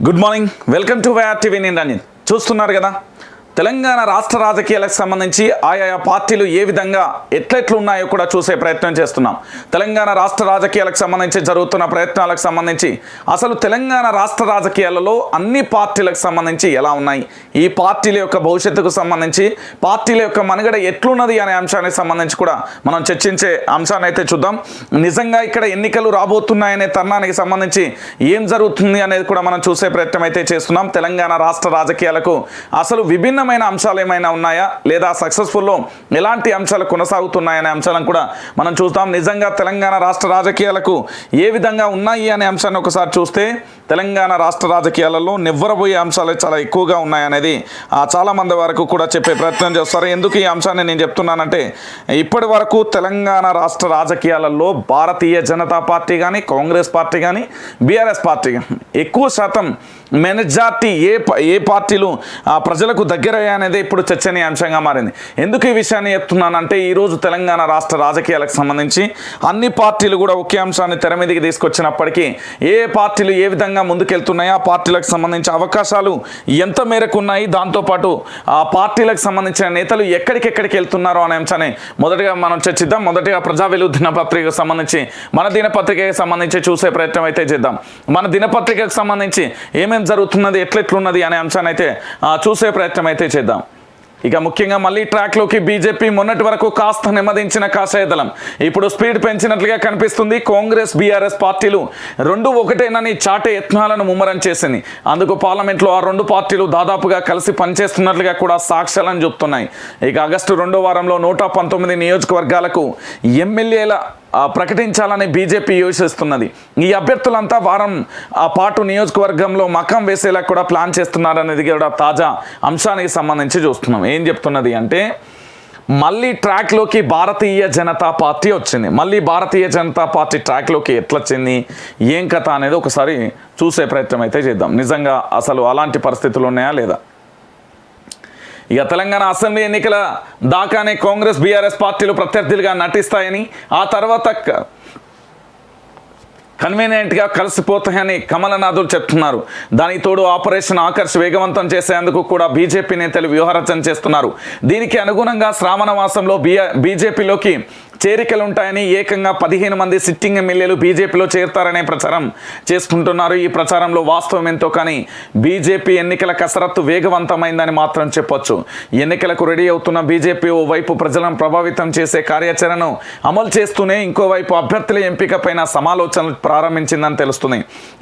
Good morning, welcome to YR TV. నేను రంజిత్. చూస్తున్నారు కదా, తెలంగాణ రాష్ట్ర రాజకీయాలకు సంబంధించి ఆయా పార్టీలు ఏ విధంగా ఎట్లెట్లున్నాయో కూడా చూసే ప్రయత్నం చేస్తున్నాం. తెలంగాణ రాష్ట్ర రాజకీయాలకు సంబంధించి జరుగుతున్న ప్రయత్నాలకు సంబంధించి అసలు తెలంగాణ రాష్ట్ర రాజకీయాలలో అన్ని పార్టీలకు సంబంధించి ఎలా ఉన్నాయి, ఈ పార్టీల యొక్క భవిష్యత్తుకు సంబంధించి పార్టీల యొక్క మనుగడ ఎట్లున్నది అనే అంశానికి సంబంధించి కూడా మనం చర్చించే అంశాన్ని అయితే చూద్దాం. నిజంగా ఇక్కడ ఎన్నికలు రాబోతున్నాయనే తరుణానికి సంబంధించి ఏం జరుగుతుంది అనేది కూడా మనం చూసే ప్రయత్నం అయితే చేస్తున్నాం. తెలంగాణ రాష్ట్ర రాజకీయాలకు అసలు విభిన్నమైన అంశాలు ఏమైనా ఉన్నాయా, లేదా సక్సెస్ఫుల్లో ఎలాంటి అంశాలు కొనసాగుతున్నాయనే అంశాలను కూడా మనం చూస్తాం. నిజంగా తెలంగాణ రాష్ట్ర రాజకీయాలకు ఏ విధంగా ఉన్నాయి అనే అంశాన్ని ఒకసారి చూస్తే తెలంగాణ రాష్ట్ర రాజకీయాలలో నివ్వరబోయే అంశాలు చాలా ఎక్కువగా ఉన్నాయనేది చాలామంది వరకు కూడా చెప్పే ప్రయత్నం చేస్తారు. ఎందుకు ఈ అంశాన్ని నేను చెప్తున్నానంటే, ఇప్పటి వరకు తెలంగాణ రాష్ట్ర రాజకీయాలలో భారతీయ జనతా పార్టీ కానీ, కాంగ్రెస్ పార్టీ కానీ, బీఆర్ఎస్ పార్టీ కానీ ఎక్కువ శాతం మెజార్టీ ఏ పార్టీలు ప్రజలకు దగ్గరయ్యా అనేది ఇప్పుడు చర్చనీయాంశంగా మారింది. ఎందుకు ఈ విషయాన్ని చెప్తున్నానంటే, ఈరోజు తెలంగాణ రాష్ట్ర రాజకీయాలకు సంబంధించి అన్ని పార్టీలు కూడా ఒకే అంశాన్ని తెర మీదకి తీసుకొచ్చినప్పటికీ ఏ పార్టీలు ఏ విధంగా ముందుకెళ్తున్నాయి, ఆ పార్టీలకు సంబంధించి అవకాశాలు ఎంత మేరకు ఉన్నాయి, దాంతోపాటు ఆ పార్టీలకు సంబంధించిన నేతలు ఎక్కడికెక్కడికి వెళ్తున్నారో అనే అంశాన్ని మొదటిగా మనం చర్చిద్దాం. మొదటిగా ప్రజా వెలుగు దినపత్రికకు సంబంధించి, మన దినపత్రికకు సంబంధించి చూసే ప్రయత్నం అయితే చేద్దాం. మన దినపత్రికకు సంబంధించి ఏమేమి జరుగుతున్నది, ఎట్లెట్లున్నది అనే అంశాన్ని అయితే చూసే ప్రయత్నం అయితే చేద్దాం. ఇక ముఖ్యంగా మళ్ళీ ట్రాక్లోకి బీజేపీ మొన్నటి వరకు కాస్త నెమ్మదించిన కాషాయ దళం ఇప్పుడు స్పీడ్ పెంచినట్లుగా కనిపిస్తుంది. కాంగ్రెస్ బీఆర్ఎస్ పార్టీలు రెండు ఒకటేనని చాటే యత్నాలను ముమ్మరం చేసింది. అందుకు పార్లమెంట్లో ఆ రెండు పార్టీలు దాదాపుగా కలిసి పనిచేస్తున్నట్లుగా కూడా సాక్ష్యాలను చెప్తున్నాయి. ఇక ఆగస్టు 2వ వారంలో 119 నియోజకవర్గాలకు ఎమ్మెల్యేల ప్రకటించాలని బీజేపీ యోచిస్తున్నది. ఈ అభ్యర్థులంతా వారం పాటు నియోజకవర్గంలో మకం వేసేలా కూడా ప్లాన్ చేస్తున్నారనేది కూడా తాజా అంశానికి సంబంధించి చూస్తున్నాం. ఏం చెప్తున్నది అంటే, మళ్ళీ ట్రాక్లోకి భారతీయ జనతా పార్టీ వచ్చింది. మళ్ళీ భారతీయ జనతా పార్టీ ట్రాక్లోకి ఎట్లొచ్చింది, ఏం కథ అనేది ఒకసారి చూసే ప్రయత్నం అయితే చేద్దాం. నిజంగా అసలు అలాంటి పరిస్థితులు ఉన్నాయా లేదా? ఇక తెలంగాణ అసెంబ్లీ ఎన్నికల దాకానే కాంగ్రెస్ బీఆర్ఎస్ పార్టీలు ప్రత్యర్థులుగా నటిస్తాయని, ఆ తర్వాత కన్వీనియంట్గా కలిసిపోతాయని కమలనాథులు చెప్తున్నారు. దానికి తోడు ఆపరేషన్ ఆకర్ష్ వేగవంతం చేసేందుకు కూడా బీజేపీ నేతలు వ్యూహరచన చేస్తున్నారు. దీనికి అనుగుణంగా శ్రావణ మాసంలో బీజేపీలోకి చేరికలు ఉంటాయని ఏకంగా 15 మంది సిట్టింగ్ ఎమ్మెల్యేలు బీజేపీలో చేరుతారనే ప్రచారం చేసుకుంటున్నారు. ఈ ప్రచారంలో వాస్తవం ఎంతో కానీ బీజేపీ ఎన్నికల కసరత్తు వేగవంతమైందని మాత్రం చెప్పొచ్చు. ఎన్నికలకు రెడీ అవుతున్న బీజేపీ ఓవైపు ప్రజలను ప్రభావితం చేసే కార్యాచరణను అమలు చేస్తూనే ఇంకోవైపు అభ్యర్థుల ఎంపికపైన సమాలోచనలు ప్రారంభించిందని తెలుస్తుంది.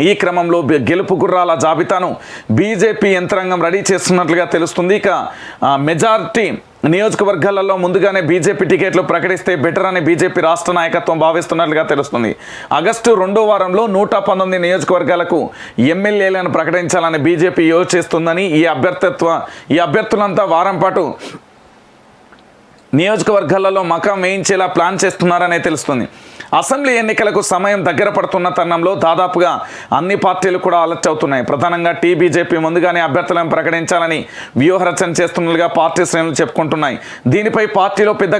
ఈ క్రమంలో గెలుపు గుర్రాల జాబితాను బీజేపీ యంత్రాంగం రెడీ చేస్తున్నట్లుగా తెలుస్తుంది. ఇక మెజారిటీ నియోజకవర్గాలలో ముందుగానే బీజేపీ టికెట్లు ప్రకటిస్తే బెటర్ అని బీజేపీ రాష్ట్ర నాయకత్వం భావిస్తున్నట్లుగా తెలుస్తుంది. ఆగస్టు 2వ వారంలో 119 నియోజకవర్గాలకు ఎమ్మెల్యేలను ప్రకటించాలని బీజేపీ యోచిస్తుందని, ఈ అభ్యర్థులంతా వారం పాటు నియోజకవర్గాలలో మకాం వేయించేలా ప్లాన్ చేస్తున్నారనే తెలుస్తుంది. అసెంబ్లీ ఎన్నికలకు సమయం దగ్గర పడుతున్న తరుణంలో దాదాపుగా అన్ని పార్టీలు కూడా అలర్ట్ అవుతున్నాయి. ప్రధానంగా బీజేపీ ముందుగానే అభ్యర్థులను ప్రకటించాలని వ్యూహరచన చేస్తున్నట్లుగా పార్టీ శ్రేణులు చెప్పుకుంటున్నాయి. దీనిపై పార్టీలో పెద్ద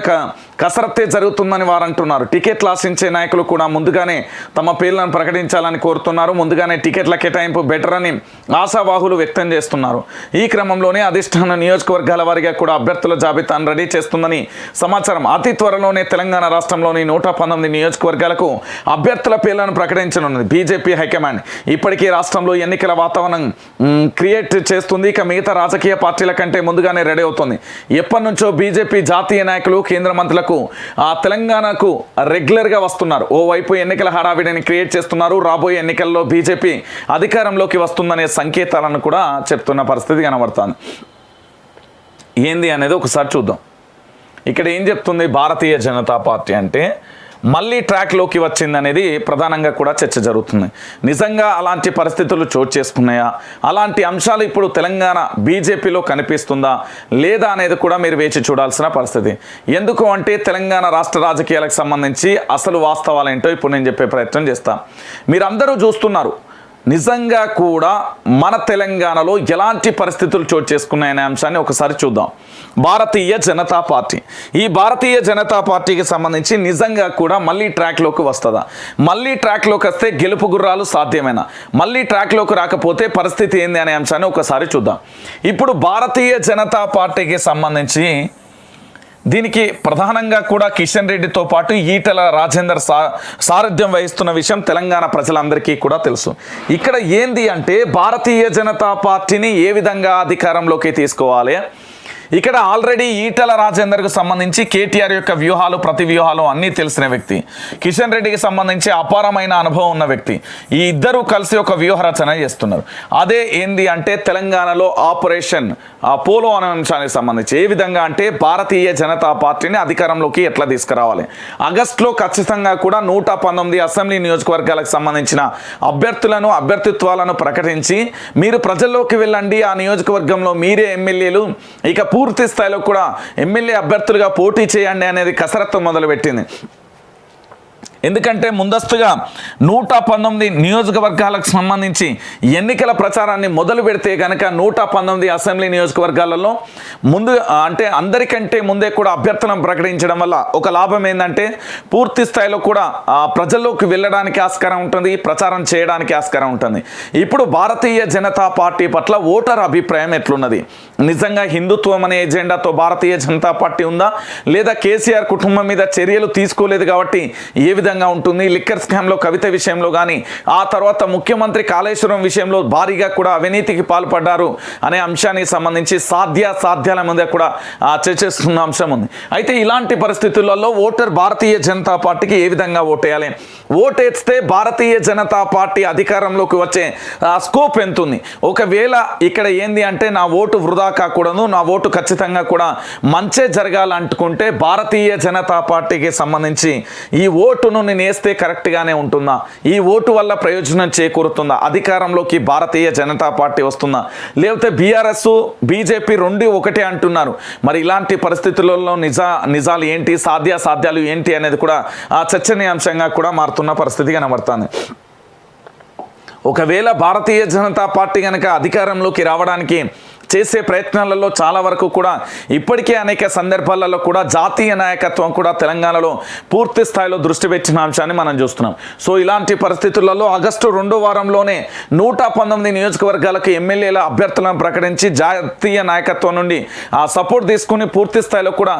కసరత్తే జరుగుతుందని వారు అంటున్నారు. టికెట్లు ఆశించే నాయకులు కూడా ముందుగానే తమ పేర్లను ప్రకటించాలని కోరుతున్నారు. ముందుగానే టికెట్ల కేటాయింపు బెటర్ అని ఆశావాహులు వ్యక్తం చేస్తున్నారు. ఈ క్రమంలోనే అధిష్టాన నియోజకవర్గాల వారీగా కూడా అభ్యర్థుల జాబితాను రెడీ చేస్తుందని సమాచారం. అతి త్వరలోనే తెలంగాణ రాష్ట్రంలోని 119 నియోజకవర్గాలకు అభ్యర్థుల పేర్లను ప్రకటించనున్నది బీజేపీ హైకమాండ్. ఇప్పటికీ రాష్ట్రంలో ఎన్నికల వాతావరణం క్రియేట్ చేస్తుంది. ఇక మిగతా రాజకీయ పార్టీల కంటే ముందుగానే రెడీ అవుతుంది. ఎప్పటి నుంచో బీజేపీ జాతీయ నాయకులు, కేంద్ర మంత్రులకు తెలంగాణకు రెగ్యులర్గా వస్తున్నారు. ఓవైపు ఎన్నికల హడావిడిని క్రియేట్ చేస్తున్నారు. రాబోయే ఎన్నికల్లో బీజేపీ అధికారంలోకి వస్తుందనే సంకేతాలను కూడా చెప్తున్న పరిస్థితి కనబడుతుంది. ఏంది అనేది ఒకసారి చూద్దాం. ఇక్కడ ఏం చెప్తుంది భారతీయ జనతా పార్టీ అంటే, మళ్ళీ ట్రాక్లోకి వచ్చిందనేది ప్రధానంగా కూడా చర్చ జరుగుతుంది. నిజంగా అలాంటి పరిస్థితులు చోటు చేసుకున్నాయా, అలాంటి అంశాలు ఇప్పుడు తెలంగాణ బీజేపీలో కనిపిస్తుందా లేదా అనేది కూడా మీరు వేచి చూడాల్సిన పరిస్థితి. ఎందుకు అంటే, తెలంగాణ రాష్ట్ర రాజకీయాలకు సంబంధించి అసలు వాస్తవాలు ఏంటో ఇప్పుడు నేను చెప్పే ప్రయత్నం చేస్తాను. మీరందరూ చూస్తున్నారు, నిజంగా కూడా మన తెలంగాణలో ఎలాంటి పరిస్థితులు చోటు చేసుకున్నాయనే అంశాన్ని ఒకసారి చూద్దాం. భారతీయ జనతా పార్టీ, ఈ భారతీయ జనతా పార్టీకి సంబంధించి నిజంగా కూడా మళ్ళీ ట్రాక్లోకి వస్తుందా? మళ్ళీ ట్రాక్లోకి వస్తే గెలుపు గుర్రాలు సాధ్యమేనా? మళ్ళీ ట్రాక్లోకి రాకపోతే పరిస్థితి ఏంది అనే అంశాన్ని ఒకసారి చూద్దాం. ఇప్పుడు భారతీయ జనతా పార్టీకి సంబంధించి దీనికి ప్రధానంగా కూడా కిషన్ రెడ్డితో పాటు ఈటెల రాజేందర్ సారథ్యం వహిస్తున్న విషయం తెలంగాణ ప్రజలందరికీ కూడా తెలుసు. ఇక్కడ ఏంది అంటే భారతీయ జనతా పార్టీని ఏ విధంగా అధికారంలోకి తీసుకోవాలి, ఇక్కడ ఆల్రెడీ ఈటెల రాజేందర్కు సంబంధించి కేటీఆర్ యొక్క వ్యూహాలు ప్రతి వ్యూహాలు అన్నీ తెలిసిన వ్యక్తి, కిషన్ రెడ్డికి సంబంధించి అపారమైన అనుభవం ఉన్న వ్యక్తి. ఈ ఇద్దరు కలిసి ఒక వ్యూహరచన చేస్తున్నారు. అదే ఏంది అంటే తెలంగాణలో ఆపరేషన్ పోలో అనే అంశానికి సంబంధించి ఏ విధంగా అంటే భారతీయ జనతా పార్టీని అధికారంలోకి ఎట్లా తీసుకురావాలి. ఆగస్టులో ఖచ్చితంగా కూడా 119 అసెంబ్లీ నియోజకవర్గాలకు సంబంధించిన అభ్యర్థిత్వాలను ప్రకటించి మీరు ప్రజల్లోకి వెళ్ళండి, ఆ నియోజకవర్గంలో మీరే ఎమ్మెల్యేలు, ఇక పూర్తి స్థాయిలో కూడా ఎమ్మెల్యే అభ్యర్థులుగా పోటీ చేయండి అనేది కసరత్తు మొదలుపెట్టింది. ఎందుకంటే ముందస్తుగా 119 నియోజకవర్గాలకు సంబంధించి ఎన్నికల ప్రచారాన్ని మొదలు పెడితే కనుక 119 అసెంబ్లీ నియోజకవర్గాలలో ముందు అంటే అందరికంటే ముందే కూడా అభ్యర్థులను ప్రకటించడం వల్ల ఒక లాభం ఏంటంటే పూర్తి స్థాయిలో కూడా ప్రజల్లోకి వెళ్ళడానికి ఆస్కారం ఉంటుంది, ప్రచారం చేయడానికి ఆస్కారం ఉంటుంది. ఇప్పుడు భారతీయ జనతా పార్టీ పట్ల ఓటర్ అభిప్రాయం ఎట్లున్నది? నిజంగా హిందుత్వం అనే ఎజెండాతో భారతీయ జనతా పార్టీ ఉందా, లేదా కేసీఆర్ కుటుంబం మీద చర్యలు తీసుకోలేదు కాబట్టి ఏ విధంగా ఉంటుంది? లిక్కర్ స్కామ్లో కవిత విషయంలో కానీ, ఆ తర్వాత ముఖ్యమంత్రి కాళేశ్వరం విషయంలో భారీగా కూడా అవినీతికి పాల్పడ్డారు అనే అంశానికి సంబంధించి సాధ్యాల మీద కూడా చర్చిస్తున్న అంశం ఉంది. అయితే ఇలాంటి పరిస్థితులలో ఓటర్ భారతీయ జనతా పార్టీకి ఏ విధంగా ఓటేయాలి? ఓటేస్తే భారతీయ జనతా పార్టీ అధికారంలోకి వచ్చే స్కోప్ ఎంత ఉంది? ఒకవేళ ఇక్కడ ఏంది అంటే నా ఓటు వృధా కాకూడదు, నా ఓటు ఖచ్చితంగా కూడా మంచే జరగాలనుకుంటే భారతీయ జనతా పార్టీకి సంబంధించి ఈ ఓటును నేను వేస్తే కరెక్ట్గానే ఉంటుందా? ఈ ఓటు వల్ల ప్రయోజనం చేకూరుతుందా? అధికారంలోకి భారతీయ జనతా పార్టీ వస్తుందా? లేకపోతే బీఆర్ఎస్ బీజేపీ రెండు ఒకటే అంటున్నారు. మరి ఇలాంటి పరిస్థితులలో నిజాలు ఏంటి, సాధ్యాలు ఏంటి అనేది కూడా చర్చనీయాంశంగా కూడా మారుతున్న పరిస్థితి కనబడుతుంది. ఒకవేళ భారతీయ జనతా పార్టీ కనుక అధికారంలోకి రావడానికి చేసే ప్రయత్నాలలో చాలా వరకు కూడా ఇప్పటికే అనేక సందర్భాలలో కూడా జాతీయ నాయకత్వం కూడా తెలంగాణలో పూర్తి స్థాయిలో దృష్టి పెట్టిన అంశాన్ని మనం చూస్తున్నాం. సో ఇలాంటి పరిస్థితులలో ఆగస్టు 2వ వారంలోనే 119 నియోజకవర్గాలకు ఎమ్మెల్యేల అభ్యర్థులను ప్రకటించి జాతీయ నాయకత్వం నుండి ఆ సపోర్ట్ తీసుకుని పూర్తి స్థాయిలో కూడా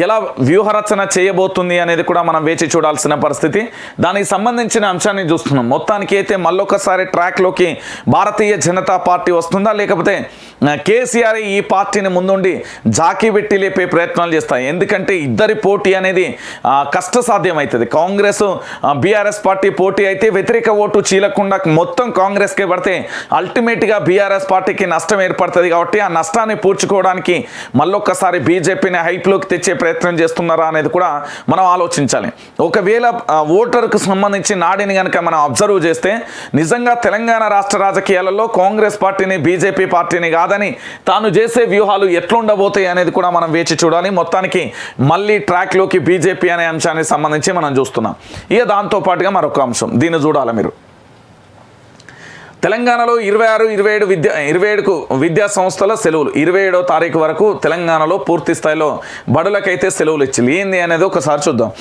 ఎలా వ్యూహరచన చేయబోతుంది అనేది కూడా మనం వేచి చూడాల్సిన పరిస్థితి. దానికి సంబంధించిన అంశాన్ని చూస్తున్నాం. మొత్తానికి అయితే మళ్ళొకసారి ట్రాక్లోకి భారతీయ జనతా పార్టీ వస్తుందా, లేకపోతే కేసీఆర్ ఈ పార్టీని ముందుండి జాకీ పెట్టి లేపే ప్రయత్నాలు చేస్తాయి? ఎందుకంటే ఇద్దరి పోటీ అనేది కష్టసాధ్యం అవుతుంది. కాంగ్రెస్ బీఆర్ఎస్ పార్టీ పోటీ అయితే వ్యతిరేక ఓటు చీలకుండా మొత్తం కాంగ్రెస్కే పడితే అల్టిమేట్గా బీఆర్ఎస్ పార్టీకి నష్టం ఏర్పడుతుంది. కాబట్టి ఆ నష్టాన్ని పూడ్చుకోవడానికి మళ్ళొక్కసారి బీజేపీని హైప్లోకి తెచ్చే ప్రయత్నం చేస్తున్నారా అనేది కూడా మనం ఆలోచించాలి. ఒకవేళ ఓటర్కు సంబంధించి నాడిని కనుక మనం అబ్జర్వ్ చేస్తే నిజంగా తెలంగాణ రాష్ట్ర రాజకీయాలలో కాంగ్రెస్ పార్టీని బీజేపీ పార్టీని కాదని తాను చేసే వ్యూహాలు ఎట్లుండబోతాయి అనేది కూడా మనం వేచి చూడాలి. మొత్తానికి మళ్ళీ ట్రాక్లోకి బీజేపీ అనే అంశానికి సంబంధించి మనం చూస్తున్నాం. ఇక దాంతోపాటుగా మరొక అంశం దీన్ని చూడాలి మీరు. తెలంగాణలో 26-27కు విద్యా సంస్థల సెలవులు 27వ తారీఖు వరకు తెలంగాణలో పూర్తి స్థాయిలో బడులకైతే సెలవులు ఇచ్చింది. ఏంది అనేది ఒకసారి చూద్దాం.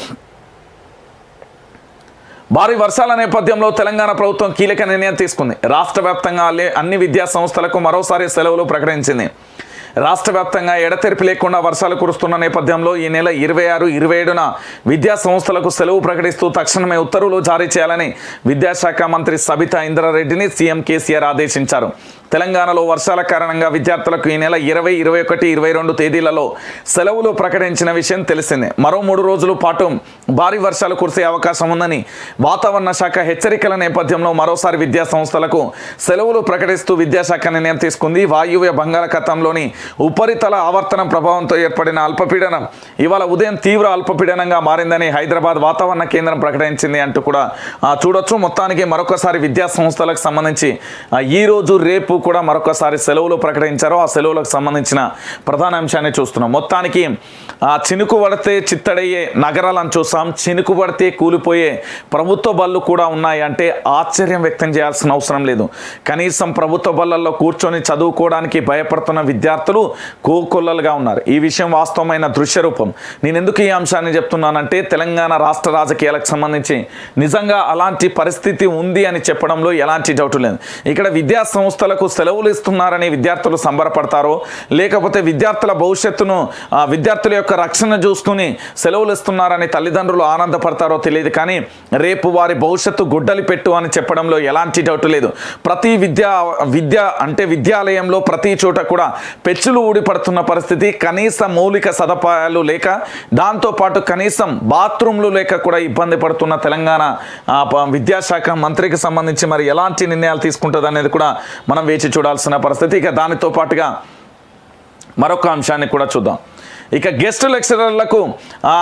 భారీ వర్షాల నేపథ్యంలో తెలంగాణ ప్రభుత్వం కీలక నిర్ణయం తీసుకుంది. రాష్ట్ర వ్యాప్తంగా అన్ని విద్యా సంస్థలకు మరోసారి సెలవులు ప్రకటించింది. రాష్ట్ర వ్యాప్తంగా ఎడతెరిపి లేకుండా వర్షాలు కురుస్తున్న నేపథ్యంలో ఈ నెల 26-27న విద్యా సంస్థలకు సెలవు ప్రకటిస్తూ తక్షణమే ఉత్తర్వులు జారీ చేయాలని విద్యాశాఖ మంత్రి సబితా ఇంద్రారెడ్డిని సీఎం కేసీఆర్ ఆదేశించారు. తెలంగాణలో వర్షాల కారణంగా విద్యార్థులకు ఈ నెల 20, 21, 22 తేదీలలో సెలవులు ప్రకటించిన విషయం తెలిసిందే. మరో 3 రోజుల పాటు భారీ వర్షాలు కురిసే అవకాశం ఉందని వాతావరణ శాఖ హెచ్చరికల నేపథ్యంలో మరోసారి విద్యా సంస్థలకు సెలవులు ప్రకటిస్తూ విద్యాశాఖ నిర్ణయం తీసుకుంది. వాయువ్య బంగాళాఖాతంలోని ఉపరితల ఆవర్తనం ప్రభావంతో ఏర్పడిన అల్పపీడనం ఇవాళ ఉదయం తీవ్ర అల్పపీడనంగా మారిందని హైదరాబాద్ వాతావరణ కేంద్రం ప్రకటించింది అంటూ కూడా చూడొచ్చు. మొత్తానికి మరొకసారి విద్యా సంస్థలకు సంబంధించి ఈ రోజు రేపు కూడా మరొకసారి సెలవులు ప్రకటించారో ఆ సెలవులకు సంబంధించిన ప్రధాన అంశాన్ని చూస్తున్నాం. మొత్తానికి చినుకు పడితే చిత్తడయ్యే నగరాలను చూసాం, చినుకు పడితే కూలిపోయే ప్రభుత్వ బళ్ళు కూడా ఉన్నాయి అంటే ఆశ్చర్యం వ్యక్తం చేయాల్సిన అవసరం లేదు. కనీసం ప్రభుత్వ బళ్ళల్లో కూర్చొని చదువుకోవడానికి భయపడుతున్న విద్యార్థులు కోకొల్లలుగా ఉన్నారు. ఈ విషయం వాస్తవమైన దృశ్య రూపం. నేను ఎందుకు ఈ అంశాన్ని చెప్తున్నానంటే తెలంగాణ రాష్ట్ర రాజకీయాలకు సంబంధించి నిజంగా అలాంటి పరిస్థితి ఉంది అని చెప్పడంలో ఎలాంటి డౌట్ లేదు. ఇక్కడ విద్యా సంస్థలకు సెలవులు ఇస్తున్నారని విద్యార్థులు సంబరపడతారో లేకపోతే విద్యార్థుల భవిష్యత్తును విద్యార్థుల యొక్క రక్షణ చూసుకుని సెలవులు ఇస్తున్నారని తల్లిదండ్రులు ఆనందపడతారో తెలియదు. కానీ రేపు వారి భవిష్యత్తు గుడ్డలి పెట్టు అని చెప్పడంలో ఎలాంటి డౌట్ లేదు. ప్రతి విద్యాలయంలో ప్రతి చోట కూడా పెచ్చులు ఊడిపడుతున్న పరిస్థితి. కనీస మౌలిక సదుపాయాలు లేక దాంతోపాటు కనీసం బాత్రూమ్లు లేక కూడా ఇబ్బంది పడుతున్న తెలంగాణ విద్యాశాఖ మంత్రికి సంబంధించి మరి ఎలాంటి నిర్ణయాలు తీసుకుంటుంది అనేది కూడా మనం వేచి చూడాల్సిన పరిస్థితి. ఇక దానితో పాటుగా మరొక అంశాన్ని కూడా చూద్దాం. ఇక గెస్ట్ లెక్చరర్లకు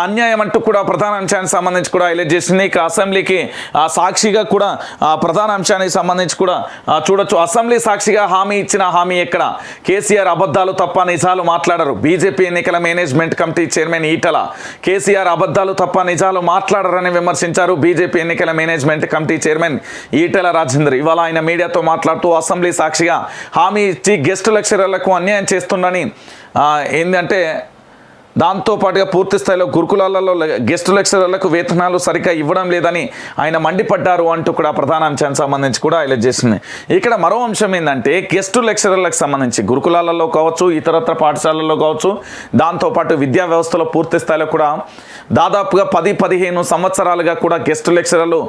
అన్యాయం అంటూ కూడా ప్రధాన అంశానికి సంబంధించి కూడా హైలైట్ చేసింది. ఇక అసెంబ్లీకి సాక్షిగా కూడా ప్రధాన అంశానికి సంబంధించి కూడా చూడొచ్చు. అసెంబ్లీ సాక్షిగా హామీ ఇచ్చిన హామీ ఎక్కడ? కేసీఆర్ అబద్ధాలు తప్ప నిజాలు మాట్లాడరు. బీజేపీ ఎన్నికల management committee chairman Etela KCR అబద్ధాలు తప్ప నిజాలు మాట్లాడరని విమర్శించారు. బీజేపీ ఎన్నికల management committee chairman Etela Rajender ఇవాళ ఆయన మీడియాతో మాట్లాడుతూ అసెంబ్లీ సాక్షిగా హామీ ఇచ్చి గెస్ట్ లెక్చరర్లకు అన్యాయం చేస్తుందని ఏంటంటే దాంతోపాటుగా పూర్తి స్థాయిలో గురుకులాలలో గెస్ట్ లెక్చరర్లకు వేతనాలు సరిగ్గా ఇవ్వడం లేదని ఆయన మండిపడ్డారు అంటూ కూడా ప్రధాన అంశానికి సంబంధించి కూడా హైలైట్ చేసింది. ఇక్కడ మరో అంశం ఏంటంటే గెస్ట్ లెక్చరర్లకు సంబంధించి గురుకులాలలో కావచ్చు ఇతరత్ర పాఠశాలల్లో కావచ్చు దాంతోపాటు విద్యా వ్యవస్థలో పూర్తి స్థాయిలో కూడా దాదాపుగా 10-15 సంవత్సరాలుగా కూడా గెస్ట్ లెక్చరర్లు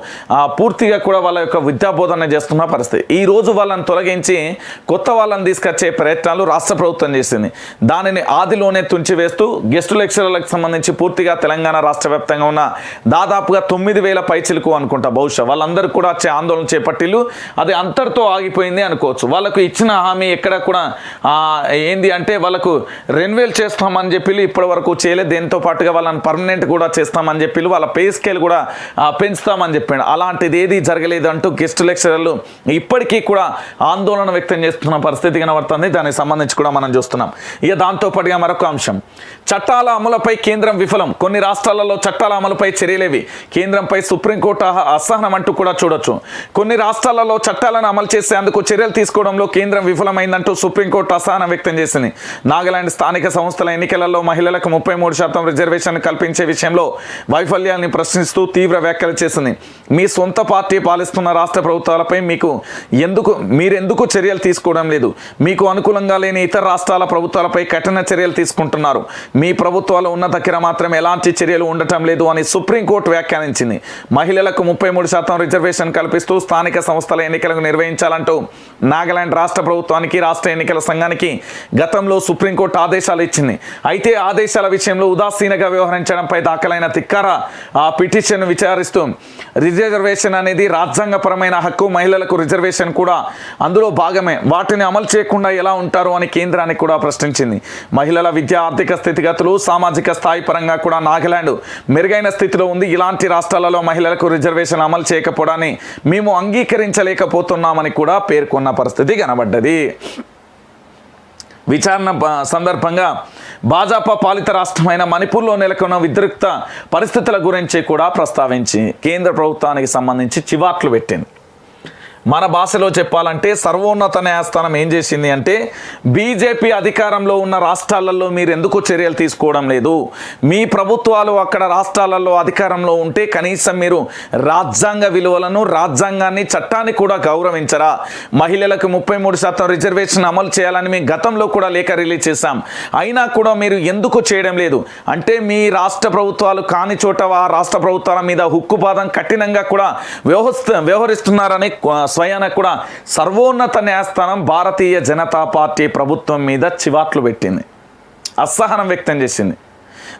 పూర్తిగా కూడా వాళ్ళ యొక్క విద్యాబోధన చేస్తున్న పరిస్థితి. ఈ రోజు వాళ్ళని తొలగించి కొత్త వాళ్ళని తీసుకొచ్చే ప్రయత్నాలు రాష్ట్ర ప్రభుత్వం చేసింది. దానిని ఆదిలోనే తుంచివేస్తూ గెస్ట్ లెక్చరర్లకు సంబంధించి పూర్తిగా తెలంగాణ రాష్ట్ర వ్యాప్తంగా ఉన్న దాదాపుగా 9,000 పైచిలకు అనుకుంటా బహుశా వాళ్ళందరూ కూడా ఆందోళన చేపట్టిల్లు. అది అంతటితో ఆగిపోయింది అనుకోవచ్చు. వాళ్ళకు ఇచ్చిన హామీ ఎక్కడ కూడా ఏంది అంటే వాళ్ళకు రెన్యువల్ చేస్తామని చెప్పి ఇప్పటి వరకు చేయలేదు. దీంతో పాటుగా వాళ్ళని పర్మనెంట్ కూడా చేస్తామని చెప్పి వాళ్ళ పే స్కేల్ కూడా పెంచుతామని చెప్పాడు. అలాంటిది ఏది జరగలేదు అంటూ గెస్ట్ లెక్చరర్లు ఇప్పటికీ కూడా ఆందోళన వ్యక్తం చేస్తున్న పరిస్థితి కనబడుతుంది. దానికి సంబంధించి కూడా మనం చూస్తున్నాం. ఇక దాంతోపాటుగా మరొక అంశం చట్టాల అమలుపై కేంద్రం విఫలం. కొన్ని రాష్ట్రాలలో చట్టాల అమలుపై చర్యలేవి. కేంద్రంపై సుప్రీంకోర్టు అసహనం అంటూ కూడా చూడొచ్చు. కొన్ని రాష్ట్రాలలో చట్టాలను అమలు చేసేందుకు చర్యలు తీసుకోవడంలో కేంద్రం విఫలమైందంటూ సుప్రీంకోర్టు అసహనం వ్యక్తం చేసింది. నాగాలాండ్ స్థానిక సంస్థల ఎన్నికలలో మహిళలకు 33% రిజర్వేషన్ కల్పించే విషయంలో వైఫల్యాన్ని ప్రశ్నిస్తూ తీవ్ర వ్యాఖ్యలు చేసింది. మీ సొంత పార్టీ పాలిస్తున్న రాష్ట్ర ప్రభుత్వాలపై మీరెందుకు చర్యలు తీసుకోవడం లేదు? మీకు అనుకూలంగా లేని ఇతర రాష్ట్రాల ప్రభుత్వాలపై కఠిన చర్యలు తీసుకుంటున్నారు. మీ ప్రభుత్వాలు ఉన్న దగ్గర మాత్రం ఎలాంటి చర్యలు ఉండటం లేదు అని సుప్రీంకోర్టు వ్యాఖ్యానించింది. మహిళలకు 33% రిజర్వేషన్ కల్పిస్తూ స్థానిక సంస్థల ఎన్నికలను నిర్వహించాలంటూ నాగాలాండ్ రాష్ట్ర ప్రభుత్వానికి రాష్ట్ర ఎన్నికల సంఘానికి గతంలో సుప్రీంకోర్టు ఆదేశాలు ఇచ్చింది. అయితే ఆదేశాల విషయంలో ఉదాసీనంగా వ్యవహరించడంపై దాఖలైన ధిక్కార పిటిషన్ విచారిస్తూ రిజర్వేషన్ అనేది రాజ్యాంగపరమైన హక్కు, మహిళలకు రిజర్వేషన్ కూడా అందులో భాగమే, వాటిని అమలు చేయకుండా ఎలా ఉంటారు అని కేంద్రానికి కూడా ప్రశ్నించింది. మహిళల విద్య ఆర్థిక స్థితిగతులు సామాజిక స్థాయి పరంగా కూడా నాగాలాండ్ మెరుగైన స్థితిలో ఉంది. ఇలాంటి రాష్ట్రాలలో మహిళలకు రిజర్వేషన్ అమలు చేయకపోవడాన్ని మేము అంగీకరించలేకపోతున్నామని కూడా పేర్కొన్న పరిస్థితి కనబడ్డది. విచారణ సందర్భంగా భాజపా పాలిత రాష్ట్రమైన మణిపూర్లో నెలకొన్న ఉద్రిక్త పరిస్థితుల గురించి కూడా ప్రస్తావించి కేంద్ర ప్రభుత్వానికి సంబంధించి చివాట్లు పెట్టింది. మన భాషలో చెప్పాలంటే సర్వోన్నత న్యాయస్థానం ఏం చేసింది అంటే బీజేపీ అధికారంలో ఉన్న రాష్ట్రాలలో మీరు ఎందుకు చర్యలు తీసుకోవడం లేదు? మీ ప్రభుత్వాలు అక్కడ రాష్ట్రాలలో అధికారంలో ఉంటే కనీసం మీరు రాజ్యాంగ విలువలను, రాజ్యాంగాన్ని, చట్టాన్ని కూడా గౌరవించరా? మహిళలకు 33% రిజర్వేషన్ అమలు చేయాలని మేము గతంలో కూడా లేఖ రిలీజ్ చేశాం. అయినా కూడా మీరు ఎందుకు చేయడం లేదు? అంటే మీ రాష్ట్ర ప్రభుత్వాలు కాని చోట ఆ రాష్ట్ర ప్రభుత్వాల మీద హుక్కుపాదం కఠినంగా కూడా వ్యవహరిస్తున్నారని స్వయాన కూడా సర్వోన్నత న్యాయస్థానం భారతీయ జనతా పార్టీ ప్రభుత్వం మీద చివాట్లు పెట్టింది, అసహనం వ్యక్తం చేసింది.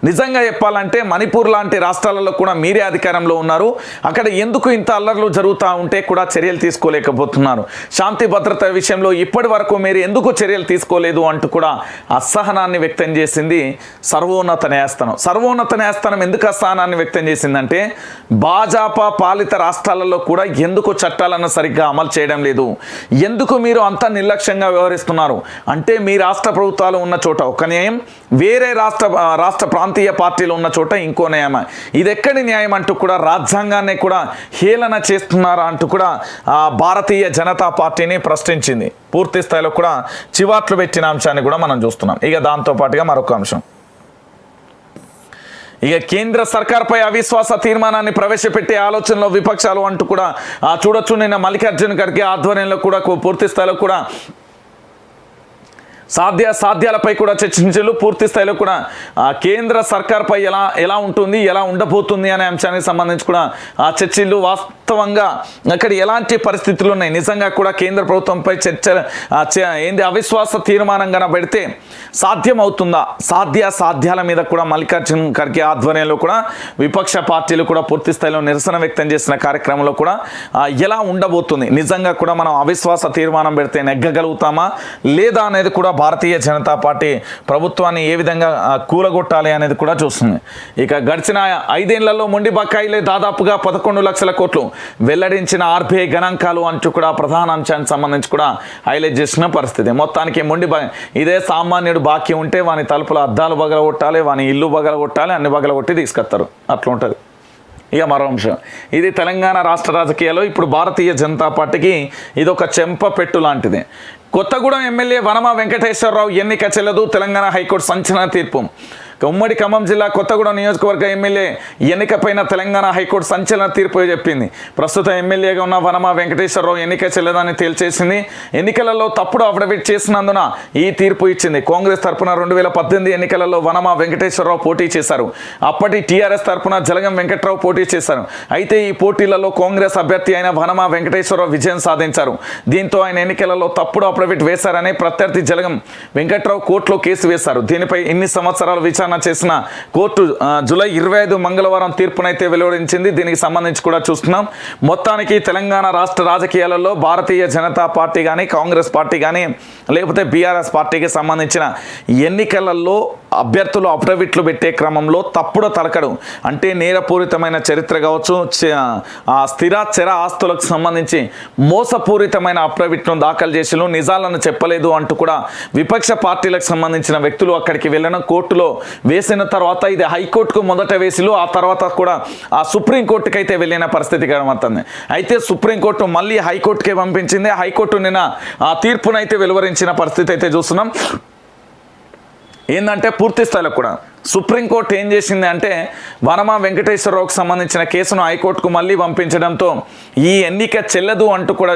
నిజంగా చెప్పాలంటే మణిపూర్ లాంటి రాష్ట్రాలలో కూడా మీరే అధికారంలో ఉన్నారు. అక్కడ ఎందుకు ఇంత అల్లర్లు జరుగుతూ ఉంటే కూడా చర్యలు తీసుకోలేకపోతున్నారు? శాంతి భద్రత విషయంలో ఇప్పటి వరకు మీరు ఎందుకు చర్యలు తీసుకోలేదు అంటూ కూడా అసహనాన్ని వ్యక్తం చేసింది సర్వోన్నత న్యాయస్థానం. సర్వోన్నత న్యాయస్థానం ఎందుకు అసహనాన్ని వ్యక్తం చేసిందంటే భాజపా పాలిత రాష్ట్రాలలో కూడా ఎందుకు చట్టాలను సరిగ్గా అమలు చేయడం లేదు, ఎందుకు మీరు అంత నిర్లక్ష్యంగా వ్యవహరిస్తున్నారు అంటే మీ రాష్ట్ర ప్రభుత్వాలు ఉన్న చోట ఒక న్యాయం, వేరే రాష్ట్ర ప్రాంతీయ పార్టీలు ఉన్న చోట ఇంకో న్యాయం. ఇది ఎక్కడి న్యాయం అంటూ కూడా రాజ్యాంగాన్ని కూడా హేళన చేస్తున్నారా అంటూ కూడా భారతీయ జనతా పార్టీని ప్రశ్నించింది. పూర్తి స్థాయిలో కూడా చివాట్లు పెట్టిన అంశాన్ని కూడా మనం చూస్తున్నాం. ఇక దాంతోపాటుగా మరొక అంశం, ఇక కేంద్ర సర్కార్పై అవిశ్వాస తీర్మానాన్ని ప్రవేశపెట్టే ఆలోచనలో విపక్షాలు అంటూ కూడా చూడొచ్చు. నిన్న మల్లికార్జున ఖర్గే ఆధ్వర్యంలో కూడా పూర్తి స్థాయిలో కూడా సాధ్యాలపై కూడా చర్చించారు. పూర్తి స్థాయిలో కూడా కేంద్ర సర్కార్పై ఎలా ఉంటుంది, ఎలా ఉండబోతుంది అనే అంశానికి సంబంధించి కూడా చర్చలు వాస్తవంగా అక్కడ ఎలాంటి పరిస్థితులు ఉన్నాయి, నిజంగా కూడా కేంద్ర ప్రభుత్వంపై చర్చ అవిశ్వాస తీర్మానం కనుక పెడితే సాధ్యమవుతుందా, సాధ్యాల మీద కూడా మల్లికార్జున ఖర్గే ఆధ్వర్యంలో కూడా విపక్ష పార్టీలు కూడా పూర్తి స్థాయిలో నిరసన వ్యక్తం చేసిన కార్యక్రమంలో కూడా ఎలా ఉండబోతుంది, నిజంగా కూడా మనం అవిశ్వాస తీర్మానం పెడితే నెగ్గగలుగుతామా లేదా అనేది కూడా భారతీయ జనతా పార్టీ ప్రభుత్వాన్ని ఏ విధంగా కూలగొట్టాలి అనేది కూడా చూస్తుంది. ఇక గడిచిన 5 ఏళ్లలో మొండి బకాయిలే దాదాపుగా 11 లక్షల కోట్లు వెల్లడించిన ఆర్బీఐ గణాంకాలు అంటూ కూడా ప్రధాన అంశానికి సంబంధించి కూడా హైలైట్ చేసిన పరిస్థితి. మొత్తానికి ఇదే సామాన్యుడు బాకీ ఉంటే వాని తలుపుల అద్దాలు బగలగొట్టాలి, వాని ఇల్లు బగలగొట్టాలి, అన్ని బగలగొట్టి తీసుకొస్తారు, అట్లా ఉంటుంది. ఇక మరో అంశం, ఇది తెలంగాణ రాష్ట్ర రాజకీయాల్లో ఇప్పుడు భారతీయ జనతా పార్టీకి ఇది ఒక చెంపపెట్టు లాంటిది. కొత్తగూడెం ఎమ్మెల్యే వనమా వెంకటేశ్వరరావు ఎన్నిక చెల్లదు, తెలంగాణ హైకోర్టు సంచలన తీర్పు. ఉమ్మడి ఖమ్మం జిల్లా కొత్తగూడెం నియోజకవర్గ ఎమ్మెల్యే ఎన్నికపైన తెలంగాణ హైకోర్టు సంచలన తీర్పు చెప్పింది. ప్రస్తుత ఎమ్మెల్యేగా ఉన్న వనమా వెంకటేశ్వరరావు ఎన్నిక చెల్లదని తేల్చేసింది. ఎన్నికలలో తప్పుడు అఫిడవిట్ చేసినందున ఈ తీర్పు ఇచ్చింది. కాంగ్రెస్ తరఫున 2018 ఎన్నికలలో వనమా వెంకటేశ్వరరావు పోటీ చేశారు. అప్పటి టీఆర్ఎస్ తరఫున జలగం వెంకట్రావు పోటీ చేశారు. అయితే ఈ పోటీలలో కాంగ్రెస్ అభ్యర్థి అయిన వనమా వెంకటేశ్వరరావు విజయం సాధించారు. దీంతో ఆయన ఎన్నికలలో తప్పుడు అఫిడవిట్ వేశారని ప్రత్యర్థి జలగం వెంకట్రావు కోర్టులో కేసు వేశారు. దీనిపై ఇన్ని సంవత్సరాల విచారణ చేసిన కోర్టు జూలై 25 మంగళవారం తీర్పునైతే వెలువరించింది. దీనికి సంబంధించి కూడా చూస్తున్నాం. మొత్తానికి తెలంగాణ రాష్ట్ర రాజకీయాలలో భారతీయ జనతా పార్టీ కానీ, కాంగ్రెస్ పార్టీ కానీ, లేకపోతే బీఆర్ఎస్ పార్టీకి సంబంధించిన ఎన్నికలలో అభ్యర్థులు అఫిడవిట్లు పెట్టే క్రమంలో తప్పుడు తలకడు అంటే నేరపూరితమైన చరిత్ర కావచ్చు, స్థిర చర ఆస్తులకు సంబంధించి మోసపూరితమైన అఫిడవిట్ను దాఖలు చేసి నిజాలను చెప్పలేదు అంటూ కూడా విపక్ష పార్టీలకు సంబంధించిన వ్యక్తులు అక్కడికి వెళ్ళిన కోర్టులో వేసిన తర్వాత ఇది హైకోర్టుకు మొదట వేసిలు, ఆ తర్వాత కూడా ఆ సుప్రీంకోర్టుకి అయితే వెళ్ళిన పరిస్థితి కనబడుతుంది. అయితే సుప్రీంకోర్టు మళ్ళీ హైకోర్టుకే పంపించింది. హైకోర్టు నిన్న ఆ తీర్పునైతే వెలువరించిన పరిస్థితి అయితే చూస్తున్నాం. ఏంటంటే పూర్తి స్థాయిలో కూడా సుప్రీంకోర్టు ఏం చేసింది అంటే వనమా వెంకటేశ్వరరావుకు సంబంధించిన కేసును హైకోర్టుకు మళ్ళీ పంపించడంతో ఈ ఎన్నిక చెల్లదు అంటూ కూడా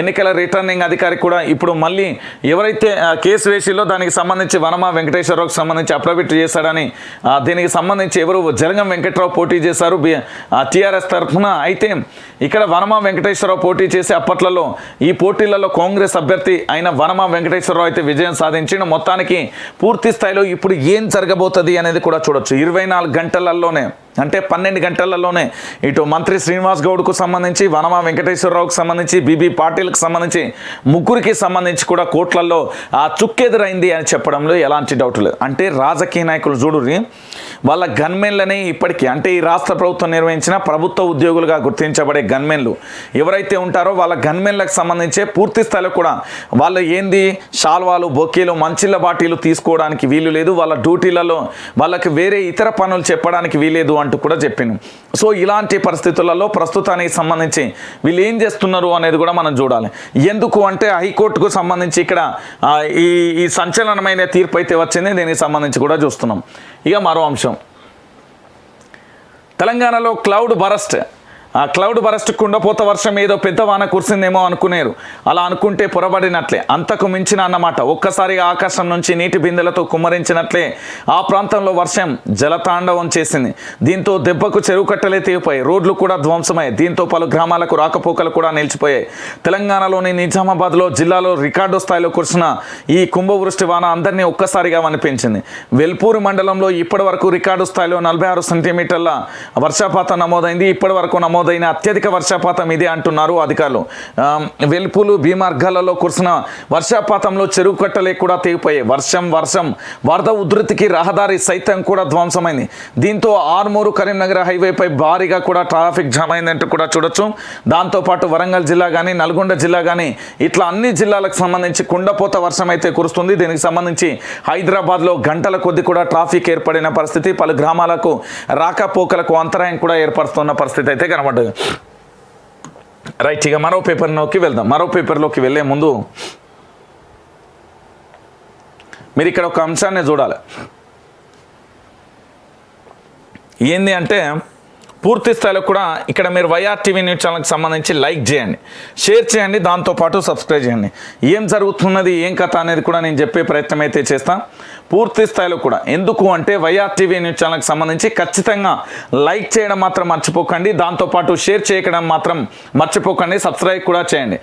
ఎన్నికల రిటర్నింగ్ అధికారి కూడా ఇప్పుడు మళ్ళీ ఎవరైతే కేసు వేసిలో దానికి సంబంధించి వనమా వెంకటేశ్వరరావుకు సంబంధించి అఫిడవిట్ చేశాడని దీనికి సంబంధించి ఎవరు జలగం వెంకట్రావు పోటీ చేశారు టీఆర్ఎస్ తరఫున. అయితే ఇక్కడ వనమా వెంకటేశ్వరరావు పోటీ చేసే అప్పట్లలో ఈ పోటీలలో కాంగ్రెస్ అభ్యర్థి అయిన వనమా వెంకటేశ్వరరావు అయితే విజయం సాధించిన. మొత్తానికి పూర్తి స్థాయిలో ఇప్పుడు ఏం జరగబోతుంది అనేది కూడా చూడొచ్చు. 24 గంటలలోనే అంటే 12 గంటలలోనే ఇటు మంత్రి శ్రీనివాస్ గౌడ్కు సంబంధించి, వనమా వెంకటేశ్వరరావుకు సంబంధించి, బీబీ పాటిల్కి సంబంధించి ముగ్గురికి సంబంధించి కూడా కోర్టులలో ఆ చుక్కెదురైంది అని చెప్పడంలో ఎలాంటి డౌట్ లేదు. అంటే రాజకీయ నాయకులు చూడుర్రి, వాళ్ళ గన్మెన్లని ఇప్పటికీ అంటే ఈ రాష్ట్ర ప్రభుత్వం నిర్వహించిన ప్రభుత్వ ఉద్యోగులుగా గుర్తించబడే గన్మెన్లు ఎవరైతే ఉంటారో వాళ్ళ గన్మెన్లకు సంబంధించే పూర్తి స్థాయిలో కూడా వాళ్ళు ఏంది షాల్వాలు, బొక్కీలు, మంచిళ్ళ బాటీలు తీసుకోవడానికి వీలు లేదు. వాళ్ళ డ్యూటీలలో వాళ్ళకి వేరే ఇతర పనులు చెప్పడానికి వీలేదు అంటూ కూడా చెప్పింది. సో ఇలాంటి పరిస్థితులలో ప్రస్తుతానికి సంబంధించి వీళ్ళు ఏం చేస్తున్నారు అనేది కూడా మనం చూడాలి. ఎందుకు అంటే హైకోర్టుకు సంబంధించి ఇక్కడ ఈ సంచలనమైన తీర్పు అయితే వచ్చింది. దీనికి సంబంధించి కూడా చూస్తున్నాం. ఇక మరో అంశం, తెలంగాణలో క్లౌడ్ బరస్ట్ ఆ క్లౌడ్ బరస్ట్ కుండపోత వర్షం ఏదో పెద్ద వాన కురిసిందేమో అనుకునేరు. అలా అనుకుంటే పొరబడినట్లే, అంతకు మించిన అన్నమాట. ఒక్కసారిగా ఆకాశం నుంచి నీటి బిందెలతో కుమ్మరించినట్లే ఆ ప్రాంతంలో వర్షం జలతాండవం చేసింది. దీంతో దెబ్బకు చెరువు కట్టలే తెగిపోయాయి, రోడ్లు కూడా ధ్వంసమయ్యాయి. దీంతో పలు గ్రామాలకు రాకపోకలు కూడా నిలిచిపోయాయి. తెలంగాణలోని నిజామాబాద్లో జిల్లాలో రికార్డు స్థాయిలో కురిసిన ఈ కుంభవృష్టి వాన అందరినీ ఒక్కసారిగా వణిపించింది. వెల్పూరు మండలంలో ఇప్పటి వరకు రికార్డు స్థాయిలో 46 సెంటీమీటర్ల వర్షపాతం నమోదైంది. ఇప్పటి వరకు నమోదైన అత్యధిక వర్షపాతం ఇదే అంటున్నారు అధికారులు. వెల్పులు భీమార్గాలలో కురిసిన వర్షపాతంలో చెరువు కట్టలే కూడా తెగిపోయాయి. వర్షం వరద ఉధృతికి రహదారి సైతం కూడా ధ్వంసమైంది. దీంతో ఆర్మూరు కరీంనగర్ హైవేపై భారీగా కూడా ట్రాఫిక్ జామ్ అయిందంటూ కూడా చూడొచ్చు. దాంతోపాటు వరంగల్ జిల్లా కానీ నల్గొండ జిల్లా కానీ ఇట్లా అన్ని జిల్లాలకు సంబంధించి కుండపోత వర్షం అయితే కురుస్తుంది. దీనికి సంబంధించి హైదరాబాద్లో గంటల కొద్ది కూడా ట్రాఫిక్ ఏర్పడిన పరిస్థితి, పలు గ్రామాలకు రాకపోకలకు అంతరాయం కూడా ఏర్పడుతున్న పరిస్థితి అయితే కనబడ్డది. రైట్, ఇక మరో పేపర్లోకి వెళ్దాం. మరో పేపర్లోకి వెళ్ళే ముందు మీరు ఇక్కడ ఒక అంశాన్ని చూడాలి. ఏంది అంటే పూర్తి స్థాయిలో కూడా ఇక్కడ మీరు వైఆర్ టీవీ న్యూస్ ఛానల్కి సంబంధించి లైక్ చేయండి, షేర్ చేయండి, దాంతోపాటు సబ్స్క్రైబ్ చేయండి. ఏం జరుగుతున్నది, ఏం కథ అనేది కూడా నేను చెప్పే ప్రయత్నం అయితే చేస్తాను పూర్తి స్థాయిలో కూడా. ఎందుకు అంటే వైఆర్ టీవీ న్యూస్ ఛానల్కి సంబంధించి ఖచ్చితంగా లైక్ చేయడం మాత్రం మర్చిపోకండి, దాంతోపాటు షేర్ చేయడం మాత్రం మర్చిపోకండి, సబ్స్క్రైబ్ కూడా చేయండి.